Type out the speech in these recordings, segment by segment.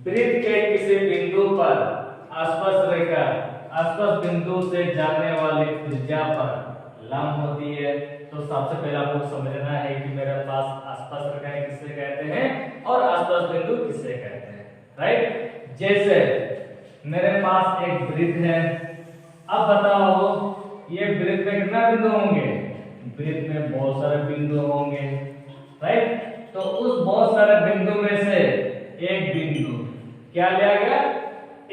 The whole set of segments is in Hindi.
वृत्त के किसी बिंदु पर आसपास रेखा आसपास बिंदु से जाने वाली त्रिज्या पर लंब होती है। तो सबसे पहले आपको समझना है कि मेरे पास आसपास रेखाएं किसे कहते हैं और आसपास बिंदु किसे कहते हैं, राइट। जैसे मेरे पास एक वृत्त है, अब बताओ ये वृत्त में कितना बिंदु होंगे? वृत्त में बहुत सारे बिंदु होंगे, राइट। तो उस बहुत सारे बिंदु में से एक बिंदु क्या लिया गया?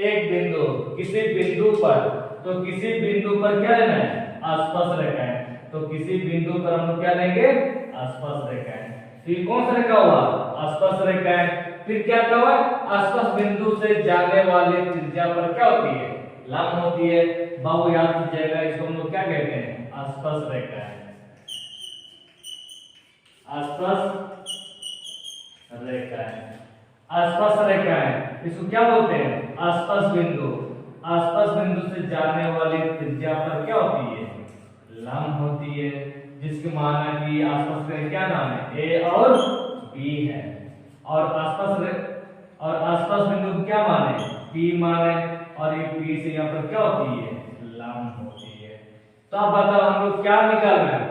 एक बिंदु किसी बिंदु पर, तो किसी बिंदु पर क्या लेना है? आसपास रेखा है। तो किसी बिंदु पर हम क्या लेंगे? आसपास रेखा है। तो ये कौन सा रेखा हुआ? आसपास रेखा है। फिर क्या हुआ? आसपास बिंदु से जाने वाली त्रिज्या पर क्या होती है? लंब होती है। बाबू याद कीजिएगा, इसको हम लोग क्या कहते हैं? आसपास रेखा है। आसपास रेखा है। आसपास रेखा है, इसको क्या बोलते हैं? आसपास बिंदु। आसपास बिंदु से जाने वाली त्रिज्या पर क्या होती है? लंब होती है, जिसकी माना कि आसपास का क्या नाम है? ए और बी है। और आसपास बिंदु को क्या माने? पी माने, और ये पी से यहाँ पर क्या होती है? लंब होती है। तो अब बताओ हम लोग क्या निकालना है?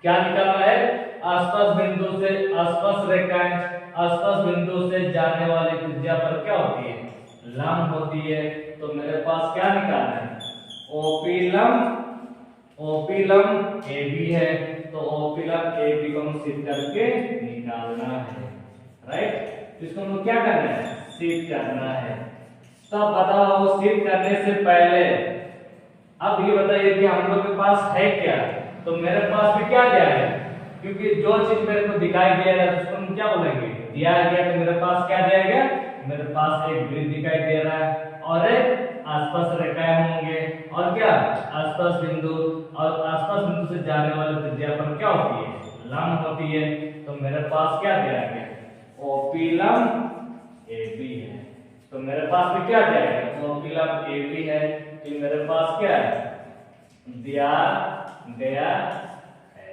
क्या निकालना है? आसपास बिंदु से आसपास रेखाएं आसपास बिंदु से जाने वाली त्रिज्या पर क्या होती है? लंब होती है। तो मेरे पास क्या निकालना है? ओपी लंब AB है। तो ओपी लंब AB को हम सिद्ध करके निकालना है, राइट। इसको हम क्या करना है? सिद्ध करना है। तो अब बताओ सिद्ध करने से पहले अब ये बताइए कि हम लोग के पास है क्या? तो मेरे पास भी क्या दिया है? क्योंकि जो चीज मेरे को दिखाई दे रहा है उसको हम क्या बोलेंगे? दिया गया। तो मेरे पास क्या दिया गया? मेरे पास एक वृत्त दिखाई दे रहा है और एक आसपास रेखाएं होंगे और क्या? आसपास बिंदु, और आसपास बिंदु से जाने वाली त्रिज्या पर क्या होती है? लंब होती है। तो मेरे पास क्या दिया गया? ओपी लंब AB है। तो मेरे पास भी क्या दिया गया? ओपी लंब AB है। तो मेरे पास क्या है? दिया गया है,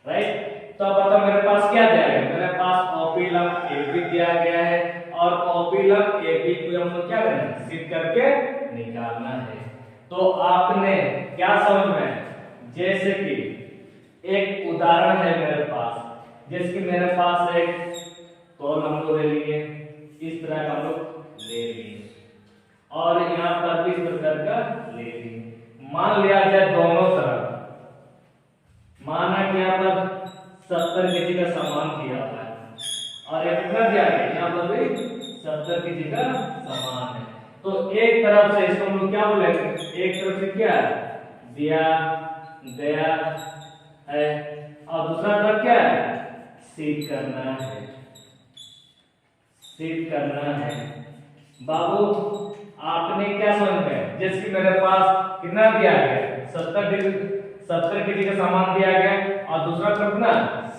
राइट। तो अब बताओ मेरे पास क्या दिया गया? मेरे पास ओपी लंब AB दिया गया है और ओपी लंब AB को हम लोग क्या करेंगे? सिद्ध करके निकालना है। तो आपने क्या समझ में? जैसे कि एक उदाहरण है मेरे पास, जैसे कि मेरे पास एक कॉल हम लोग ले लिए, इस तरह का हम लोग ले लिए और यहाँ पर भी इस प्रकार का ले लिए। मान लिया जाए दोनों तरफ, माना कि यहाँ पर 70 केजी का सामान दिया हुआ है और एक कितना दिया गया? यहाँ पर भी 70 केजी का सामान है। तो एक तरफ से इसको हम लोग क्या बोलेंगे? एक तरफ से क्या है? दिया गया है और दूसरा तरफ क्या है? सिद्ध करना है। सिद्ध करना है। बाबू आपने क्या समझ में? जैसे कि मेरे पास कितना दिया गया? 70 केजी का सामान दिया गया और दूसरा तरफ ना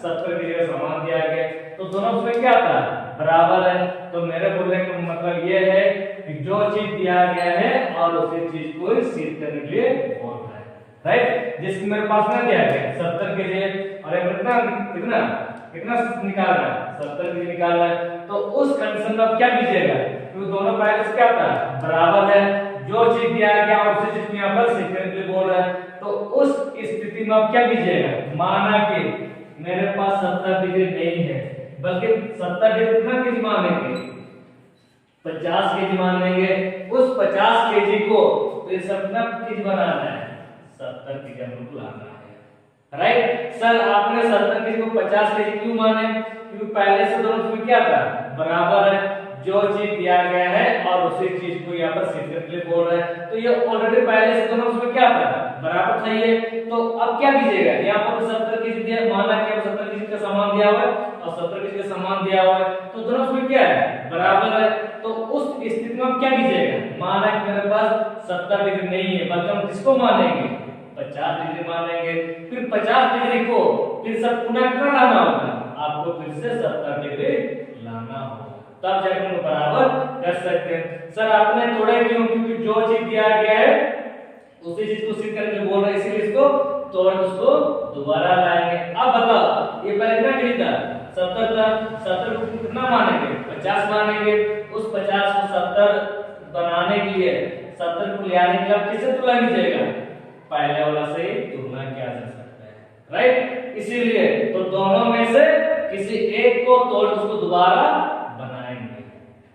70 केजी का सामान दिया गया। तो दोनों उसमें क्या था? बराबर है। तो मेरे बोलने का मतलब ये है कि जो चीज दिया गया है और उसी चीज को सिद्ध करने के लिए बोल रहा है, राइट। जिसकी मेरे पास ना दिया गया 70 केजी और एक कितना कितना कितना निकालना है? 70 केजी निकालना है। तो उस कंडीशन में क्या कीजिएगा? क्योंकि दोनों पहले से क्या था? बराबर है। जो चीज दिया गया और उसी चीज को यहाँ पर सिद्ध करने के लिए बोल रहा है। तो उस स्थिति में आप क्या कीजिएगा? माना कि मेरे पास 70 डिग्री नहीं है, बल्कि 70 डिग्री कितना केजी मानेंगे? 50 केजी मानेंगे। उस 50 केजी को तो ये सब कितना केजी बनाना है? 70 केजी हम लोग लाना है, राइट। सर आपने 70 केजी को 50 केजी क्यों माने? क्योंकि पहले से दोनों में क्या था? बराबर है। जो चीज दिया गया है और उसी चीज को यहाँ पर सिद्ध करने के लिए बोल रहा है। तो ये ऑलरेडी पहले से दोनों उसमें क्या था? बराबर था ये। तो अब क्या कीजिएगा? यहाँ पर 70 केजी दिया, माना कि 70 केजी का सामान दिया हुआ है और 70 केजी का सामान दिया हुआ है, तो दोनों उसमें क्या है? बराबर है। तो उस स्थिति में आप क्या कीजिएगा? माना कि मेरे पास 70 डिग्री नहीं है, बल्कि हम किसको मानेंगे? 50 डिग्री मानेंगे। फिर 50 डिग्री को फिर सब पुनः कितना लाना होगा? आपको फिर से 70 डिग्री लाना होगा, तब जाकर हम बराबर कर सकते हैं। सर आपने तोड़े क्यों? क्योंकि जो चीज दिया गया है उसी चीज को सिद्ध करके बोल रहे हैं, इसीलिए इसको तोड़ उसको दोबारा लाएंगे। अब बताओ ये पहले कितना केजी था? 70 था। 70 को कितना मानेंगे? 50 मानेंगे। उस 50 70 बनाने के लिए 70 को ले आने के लिए आप किसे तुलना कीजिएगा, पहले वाला से तुलना किया जा सकता है, राइट। इसीलिए तो दोनों में से किसी एक को तोड़ उसको दोबारा बनाएंगे,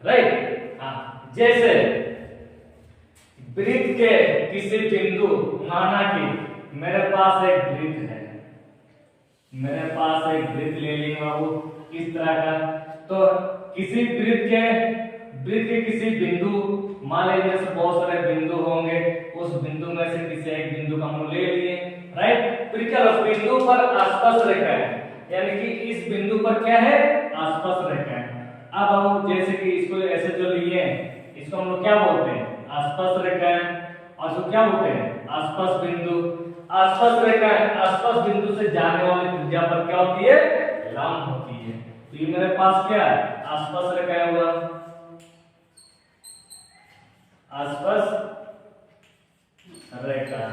राइट। हाँ, जैसे वृत्त के किसी बिंदु, माना कि मेरे पास एक वृत्त है, मेरे पास एक वृत्त ले लेंगे बाबू इस तरह का। तो किसी वृत्त के किसी बिंदु, मान लीजिए जैसे बहुत सारे बिंदु होंगे, उस बिंदु में से किसी एक बिंदु का हम ले लिए, राइट। फिर क्या बिंदु पर आसपास रेखा है, यानी कि इस बिंदु पर क्या है, आसपास रेखा है। अब हम जैसे कि इसको ऐसे जो लिए इसको हम लोग क्या बोलते हैं, आसपास रेखा है, और इसको क्या बोलते हैं, आसपास बिंदु। आसपास रेखा है, आसपास बिंदु से जाने वाली त्रिज्या पर क्या होती है, लंब होती है। तो ये मेरे पास क्या है, आसपास रेखा हुआ, आसपास रेखा,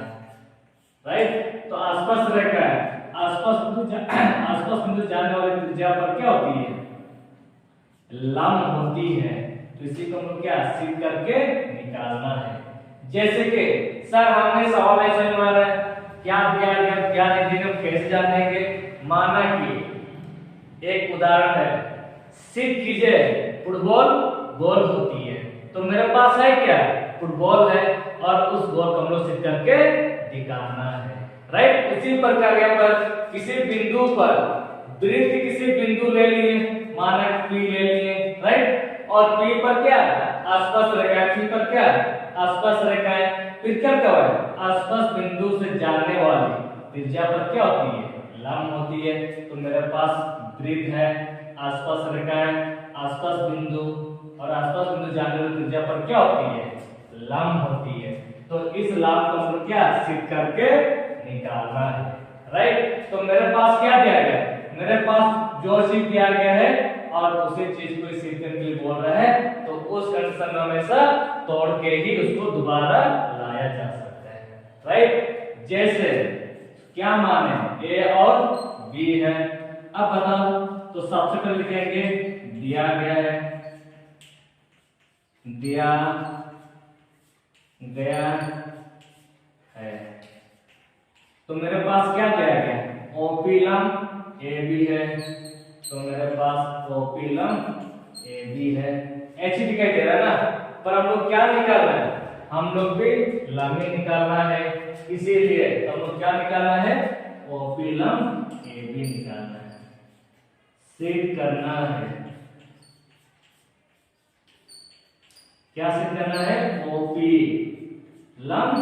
राइट। तो आसपास रेखा है, आसपास बिंदु जाने वाली त्रिज्या पर क्या होती है, लंब होती है। तो इसी को हम क्या सिद्ध करके निकालना है। जैसे कि सर हमने सवाल ऐसा मारा है, क्या दिया गया क्या नहीं दिया, हम कैसे जानेंगे। माना कि एक उदाहरण है, सिद्ध कीजिए फुटबॉल गोल होती है। तो मेरे पास है क्या, फुटबॉल है, और उस गोल को हम लोग सिद्ध करके दिखाना है, राइट। इसी प्रकार यहाँ पर किसी बिंदु पर वृत्त के किसी बिंदु ले लिए, माना P ले लिए, राइट। और P पर क्या, आसपास रेखा है, P पर क्या, आसपास रेखा है। फिर क्या है, आसपास बिंदु से जाने वाली त्रिज्या पर क्या होती है, लंब होती है। तो मेरे पास वृत्त है, आसपास रेखा है, आसपास बिंदु, और आसपास बिंदु जाने वाली त्रिज्या पर क्या होती है, लंब होती है। तो इस लंब को हम क्या सिद्ध करके निकालना है, राइट। तो मेरे पास क्या दिया गया, मेरे पास जो चीज दिया गया है और उसी चीज को सिद्ध करने के लिए बोल रहा है, तो उस कंडीशन में हमेशा तोड़ के ही उसको दोबारा लाया जा सकता है, राइट। जैसे क्या मान है, ए और बी है। अब बताओ, तो सबसे पहले लिखेंगे दिया गया है, दिया गया है। तो मेरे पास क्या दिया गया, ओपी लंब ए बी है। तो मेरे पास ओपी लंब ए बी है, ऐसे दिखाई दे रहा है ना। पर हम लोग क्या निकालना है, हम लोग भी लंब ही निकालना है, इसीलिए हम लोग क्या निकालना है, ओपी लंब ए बी निकालना है, सिद्ध करना है। क्या सिद्ध करना है, ओपी लंब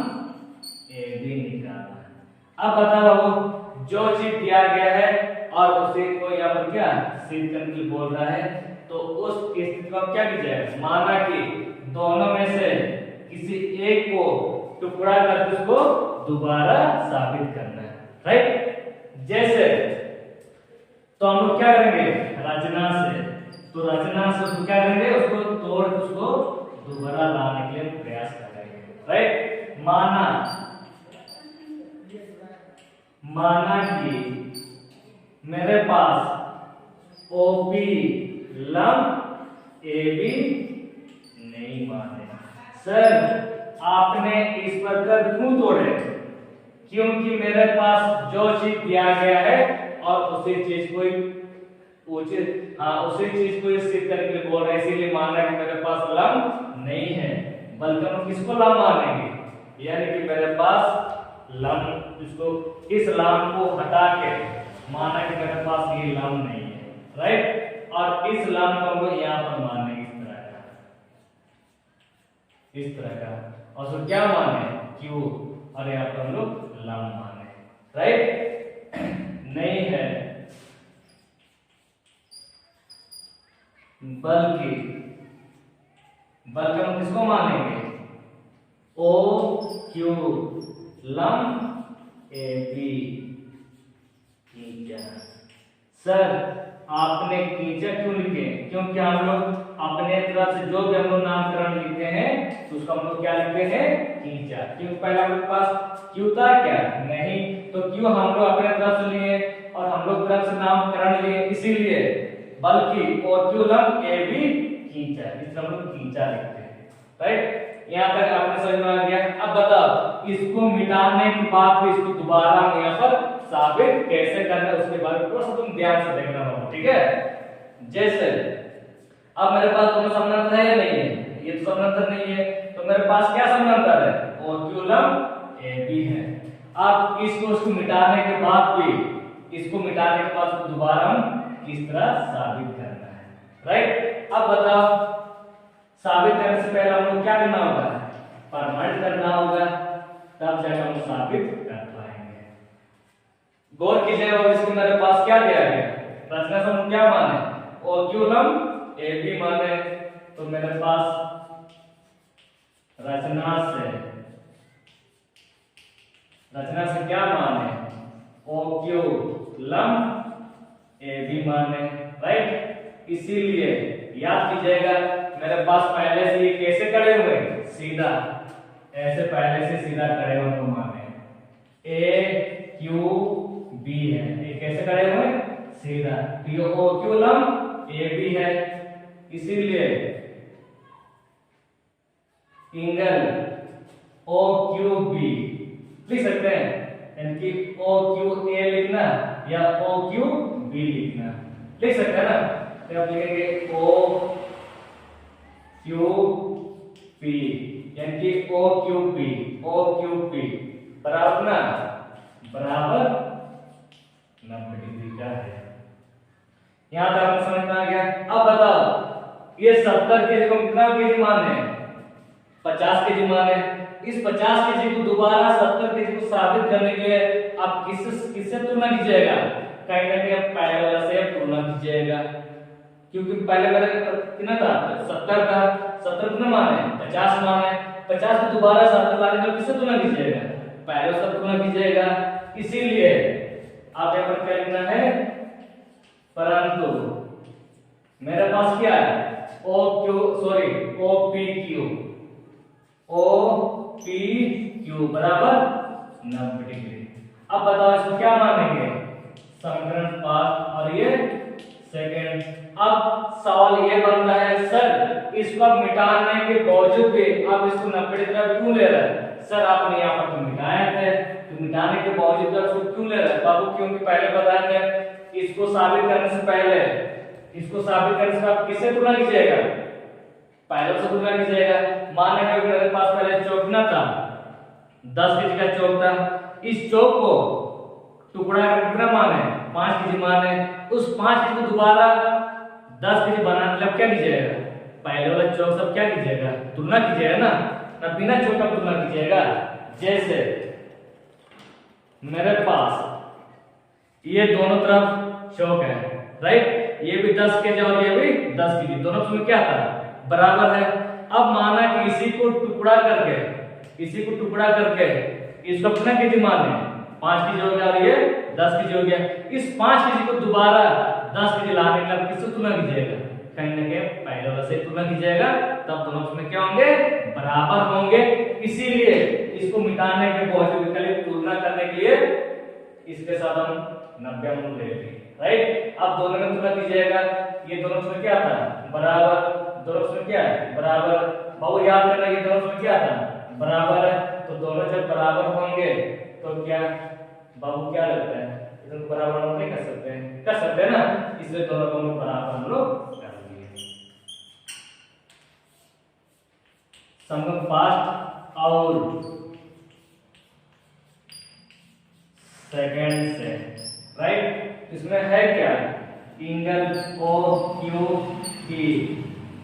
ए बी निकालना है। अब बताओ, जो चीज दिया गया है और उसी को यहाँ पर क्या सिद्ध करने के लिए बोल रहा है, तो उस स्थिति को क्या कीजिए, माना कि दोनों में से किसी एक को टुकड़ा करके उसको दोबारा साबित करना है, राइट। जैसे तो हम लोग क्या करेंगे, रचना से, तो रचना से उसको क्या करेंगे, उसको तोड़ उसको दोबारा लाने के लिए प्रयास करेंगे, राइट। माना कि मेरे पास ओपी लंब ए बी नहीं माने। सर आपने इस प्रकार क्यों तोड़े, क्योंकि मेरे पास जो चीज दिया गया है और उसी चीज को उसी चीज को सिद्ध करने के लिए बोल रहे हैं, इसीलिए माना कि मेरे पास लंब नहीं है, बल्कि हम किसको लंब मानेंगे, यानी कि मेरे पास लंब, इसको इस लंब को हटा के माना कि मेरे पास ये लंब नहीं है, राइट। और इस लंब को हम लोग यहाँ पर मानेंगे इस तरह का, और उसको क्या माने, क्यू, और यहाँ पर हम लोग लंब माने, राइट। नहीं है, बल्कि हम किसको मानेंगे, ओ क्यू लंब ए बी खींचा। सर आपने खींचा क्यों लिखे, क्योंकि हम लोग अपने तरफ से जो भी हम लोग नामकरण लिखते हैं तो उसको हम लोग क्या लिखते हैं, खींचा। क्योंकि पहले हमारे पास क्यू था क्या, नहीं, तो क्यों हम लोग अपने तरफ से लिए और हम लोग तरफ से नामकरण लिए, इसीलिए बल्कि ओ क्यू लंब ए बी खींचा, इसलिए हम लोग खींचा लिखते हैं, राइट, यहाँ तक आपने समझ में आ गया। अब बताओ इसको मिटाने के बाद भी इसको दोबारा हम यहाँ पर साबित कैसे करना है उसके बारे में थोड़ा सा तुम ध्यान से देखना होगा, ठीक है। जैसे अब मेरे पास दोनों समानांतर है या नहीं है, ये तो समानांतर नहीं है, तो मेरे पास क्या समानांतर है, ओक्यूलम AB है। अब इसको मिटाने के बाद भी, इसको मिटाने के बाद दोबारा हम किस तरह साबित करना है, राइट। अब बताओ साबित करने से पहले हम लोग क्या करना होगा, प्रमाणित करना होगा, तब जाकर हम साबित कर पाएंगे। गौर कीजिएगा, और इसको मेरे पास क्या दिया गया, रचना से हम क्या माने, ओक्यूलम AB माने, तो मेरे पास रचना से क्या माने, ओक्यूलम AB माने, राइट। इसीलिए याद कीजिएगा मेरे पास पहले से ये कैसे खड़े हुए, सीधा, ऐसे पहले से सीधा खड़े हुए तो माने AQB है, ये कैसे खड़े हुए, सीधा, तो ये ओक्यूलम AB है, इसीलिए एंगल OQB लिख सकते हैं, यानी कि OQA लिखना या OQB लिखना, लिख सकते हैं ना। तो आप लिखेंगे OQP यानी कि OQP बराबर ना, बराबर 90 डिग्री का है। यहां तक आपको समझ में आ गया। अब बताओ ये 70 केजी को कितना केजी माने, 50 केजी माने। इस 50 केजी को दोबारा 70 केजी को साबित करने के लिए आप किससे तुलना कीजिएगा, कहीं ना कहीं आप पहले वाला से तुलना कीजिएगा, क्योंकि पहले वाला कितना था, 70 था, 70 कितना माने, 50 माने, 50 को दोबारा 70 लाने का किससे तुलना कीजिएगा, पहले उससे तुलना कीजिएगा। इसीलिए आप यहाँ पर क्या लिखना है, परंतु मेरे पास क्या है, OPQ बराबर 90 डिग्री। अब बताओ इसको क्या मानेंगे, समीकरण 5 और ये सेकंड। अब सवाल ये बनता है, सर इसको मिटाने के बावजूद भी आप इसको 90 डिग्री क्यों ले रहे हैं, सर आपने यहाँ पर तो मिटाए थे, तो मिटाने के बावजूद आप इसको क्यों ले रहे हैं बाबू, क्योंकि पहले बताया था इसको साबित करने से पहले, इसको साबित करने से आप किससे तुलना कीजिएगा, पहले से तुलना कीजिएगा। माने कि मेरे पास पहले चौक ना था, 10 केजी का चौक था, इस चौक को टुकड़ा कितना माने, 5 केजी माने, उस 5 केजी को दोबारा 10 केजी बनाने मतलब क्या कीजिएगा, पहले वाला चौक सब क्या कीजिएगा, तुलना कीजिएगा ना, बिना चौक का तुलना कीजिएगा। जैसे मेरे पास ये दोनों तरफ चौक है, राइट, ये भी 10 केजी और ये भी 10 केजी, दोनों में क्या था, बराबर है। अब माना कि इसी को टुकड़ा करके इसको कितना केजी माने, 5 केजी हो गया और ये 10 केजी हो गया, इस 5 केजी को दोबारा 10 केजी लाने के लिए किससे तुलना कीजिएगा, कहीं ना कहीं पहले वाला से तुलना कीजिएगा, तब दोनों में क्या होंगे, बराबर होंगे। इसीलिए इसको मिटाने के बावजूद तुलना करने के लिए इसके साथ हम 90 अंक लेंगे, राइट। अब दोनों में तुलना कीजिएगा, ये दोनों में क्या था, बराबर, दोनों में क्या है, बराबर, बहुत याद करना, ये दोनों में क्या था, बराबर है, तो दोनों जब बराबर होंगे तो क्या बाबू क्या लगता है, इनको बराबर हम नहीं कर सकते हैं, कर सकते हैं ना, इसलिए दोनों को बराबर हम लोग कर दिए। समकक्ष फर्स्ट और सेकंड से, राइट। इसमें है क्या, एंगल OQP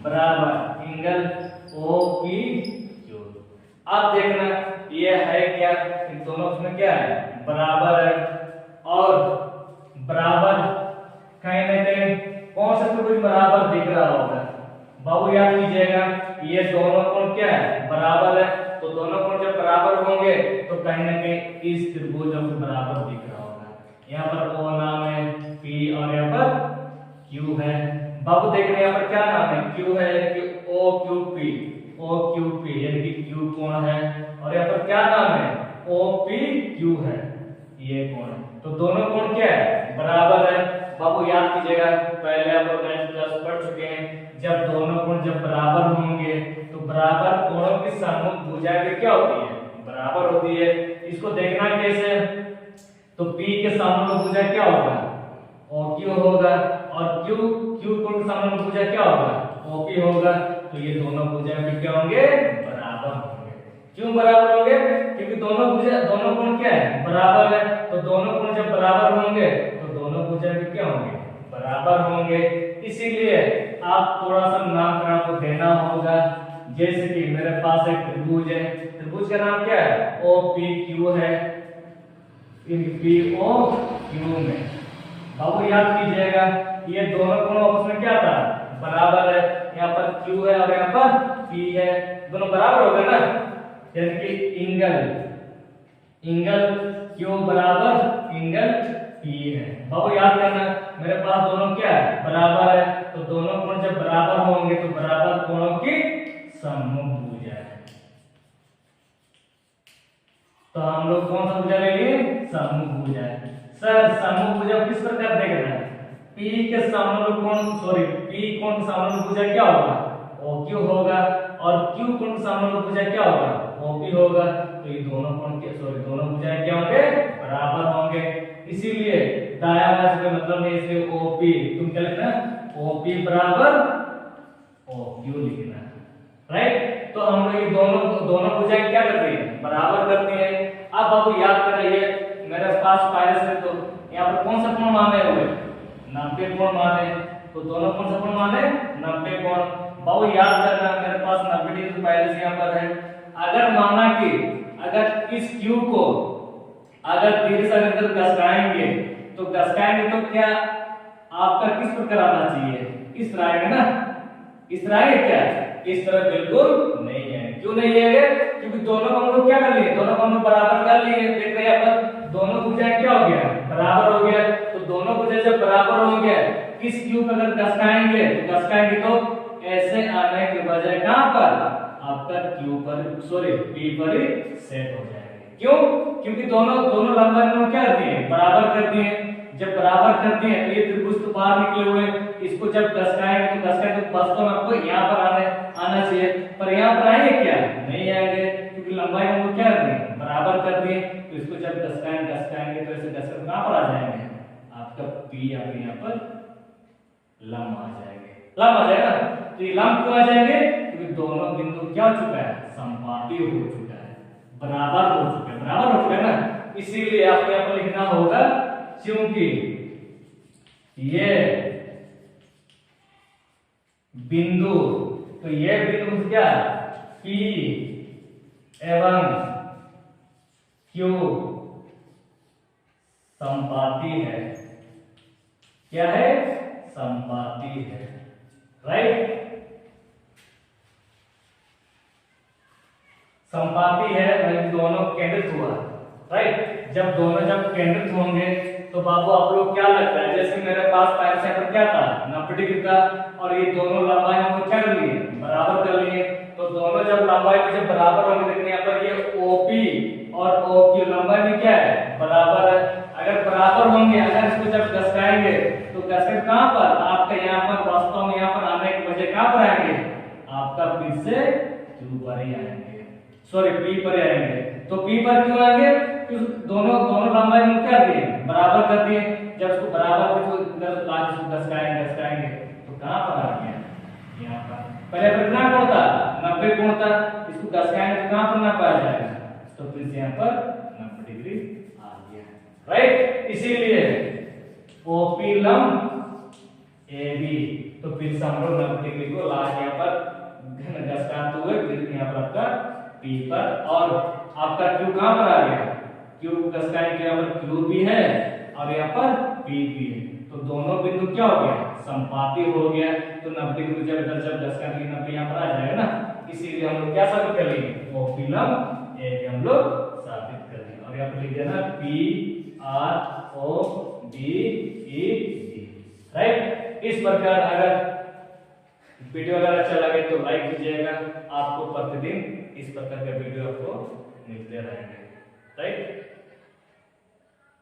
बराबर एंगल OPQ। अब देखना ये है क्या, इन दोनों में क्या है, बराबर है, और बराबर कहीं ना कहीं कौन सा तो कुछ बराबर दिख रहा होगा, बाबू याद कीजिएगा, ये दोनों कोण क्या है, बराबर है, तो दोनों कोण जब बराबर होंगे तो कहीं ना कहीं इस त्रिभुज में बराबर दिख रहा होगा। यहाँ पर O नाम है, P और यहाँ पर Q है, बाबू देख रहे हैं यहाँ पर क्या नाम है, Q है, यानी कि OQP यानी कि Q कोण है, और यहाँ पर क्या नाम है, OPQ है, ये कोण है, तो दोनों कोण क्या है, बराबर है। बाबू याद कीजिएगा, पहले आप लोग 9th क्लास पढ़ चुके हैं, जब दोनों कोण जब बराबर होंगे तो बराबर कोणों की सम्मुख भुजाएं भी क्या होती है, बराबर होती है। इसको देखना कैसे, तो P के सम्मुख भुजा क्या होगा, OQ होगा, और Q कोण के सम्मुख भुजा क्या होगा, OP होगा। तो ये दोनों भुजाएं भी क्या होंगे, बराबर होंगे। क्यों बराबर होंगे, क्योंकि दोनों कोण क्या है, बराबर है। तो दोनों कोण जब बराबर होंगे तो दोनों भुजाएं भी क्या होंगे, बराबर होंगे। इसीलिए आप थोड़ा सा नामकरण आपको देना होगा। जैसे कि मेरे पास एक त्रिभुज है, त्रिभुज का नाम क्या है, OPQ है। इन POQ में बाबू याद कीजिएगा, ये दोनों कोण आपस में क्या था, बराबर है। यहाँ पर Q है और यहाँ पर P है, दोनों बराबर हो गए ना। यानी कि एंगल Q बराबर एंगल P है। बाबू याद करना, मेरे पास दोनों क्या है, बराबर है। तो दोनों कोण जब बराबर होंगे तो बराबर कोणों की सम्मुख भुजा है। तो हम लोग कौन सा भुजा लेंगे, सम्मुख भुजा है। सर सम्मुख भुजा किस प्रकार देखना है, P के सम्मुख कोण P कोण के सम्मुख भुजा क्या होगा, OQ होगा, और Q कोण के सम्मुख भुजा क्या होगा, OP होगा। तो ये दोनों कोण के दोनों भुजाएं क्या होंगे, बराबर होंगे। इसीलिए दायां बाएं से मतलब नहीं, इसलिए OP तुम क्या लिखना, OP बराबर OQ लिखना, राइट। तो हम लोग ये दोनों भुजाएं क्या करती है, बराबर करती है। अब बाबू याद करिए, मेरे पास पहले से तो यहाँ पर कौन सा कोण माने हुए, 90 कोण माने। तो दोनों कौन सा कोण माने, 90 कोण। बाबू याद करना, मेरे पास 90 डिग्री पहले से यहाँ पर है। अगर माना कि अगर इस Q को अगर 30 अगर घसकाएंगे तो क्या आपका किस प्रकार आना चाहिए, इस तरह आएगा ना, इस तरह आएगा क्या, इस तरह बिल्कुल नहीं है। क्यों नहीं है, क्योंकि दोनों को हम लोग क्या कर लिए, दोनों को हम लोग बराबर कर लिए। देख रहे हैं यहाँ पर दोनों भुजाएं क्या हो गया, बराबर हो गया। तो दोनों भुजाएं जब बराबर हो गया, किस Q पर अगर घसकाएंगे तो ऐसे आने के बजाय कहां पर, आपका Q पर P पर ही सेट हो जाएगा। क्यों, क्योंकि दोनों लंबाई में क्या करती है, बराबर करती है। जब बराबर करती है तो ये त्रिभुज तो बाहर निकले हुए, इसको जब घसकाएंगे तो वास्तव में आपको यहाँ पर आना चाहिए, पर यहाँ पर आएंगे क्या, नहीं आएंगे, क्योंकि लंबाई हम लोग क्या करते हैं, बराबर करते हैं। तो इसको जब घसकाएंगे तो ऐसे घसकर कहां पर आ जाएंगे, आपका P यहाँ पर लंब आ जाएगा। तो ये लंब क्यों आ जाएंगे, क्योंकि दोनों बिंदु क्या हो चुका है, समपाती हो चुका है, बराबर हो चुका है ना। इसीलिए आपको यहाँ पर लिखना होगा, क्योंकि ये बिंदु, तो ये बिंदु क्या, P एवं Q समपाती है। क्या है, समपाती है, राइट। समपाती है, दोनों केंद्रित हुआ, राइट। जब केंद्रित होंगे तो बाबू आप लोग क्या लगता है, जैसे मेरे पास पहले से पर क्या था, 90 डिग्री था, और ये दोनों लंबाई हम लोग क्या कर लिए, बराबर कर लिए। तो दोनों जब लंबाई में जब बराबर होंगे, देखिए यहाँ पर ये OP और OQ लंबाई में क्या है, बराबर है। अगर बराबर होंगे, अगर इसको जब घसकाएंगे तो घसकर कहां पर, आपका यहाँ पर वास्तव में यहाँ पर आने के बजाय कहां पर आएंगे, आपका फिर से Q पर ही आएंगे, P पर आएंगे। तो P पर क्यों आएंगे, दोनों लंबाई में क्या करती है, बराबर करती है। जब उसको बराबर घसकाएंगे तो कहां पर आ गया, यहाँ पर। पहले पर कितना कोण था, 90 कोण था, इसको घसकाएंगे तो कहां पर ना पाया जाएगा, तो फिर से यहाँ पर 90 डिग्री आ गया, राइट। इसीलिए OP लंब AB, तो फिर से हम लोग 90 डिग्री को लास्ट यहाँ पर घसकाते हुए फिर यहाँ पर आपका P पर, और आपका Q कहां पर आ गया, Q घसकाएंगे के यहाँ पर Q भी है और यहाँ पर P भी है। तो दोनों बिंदु क्या हो गया, समपाती हो गया। तो 90 डिग्री जब घसकाएंगे 90 यहाँ पर आ जाएगा ना। इसीलिए हम लोग क्या साबित कर लेंगे, OP लंब AB हम लोग साबित कर लेंगे। और यहाँ पर लिख देना PRODED, राइट। इस प्रकार अगर वीडियो अगर अच्छा लगे तो लाइक कीजिएगा। आपको प्रतिदिन इस प्रकार के वीडियो आपको मिलते रहेंगे, राइट।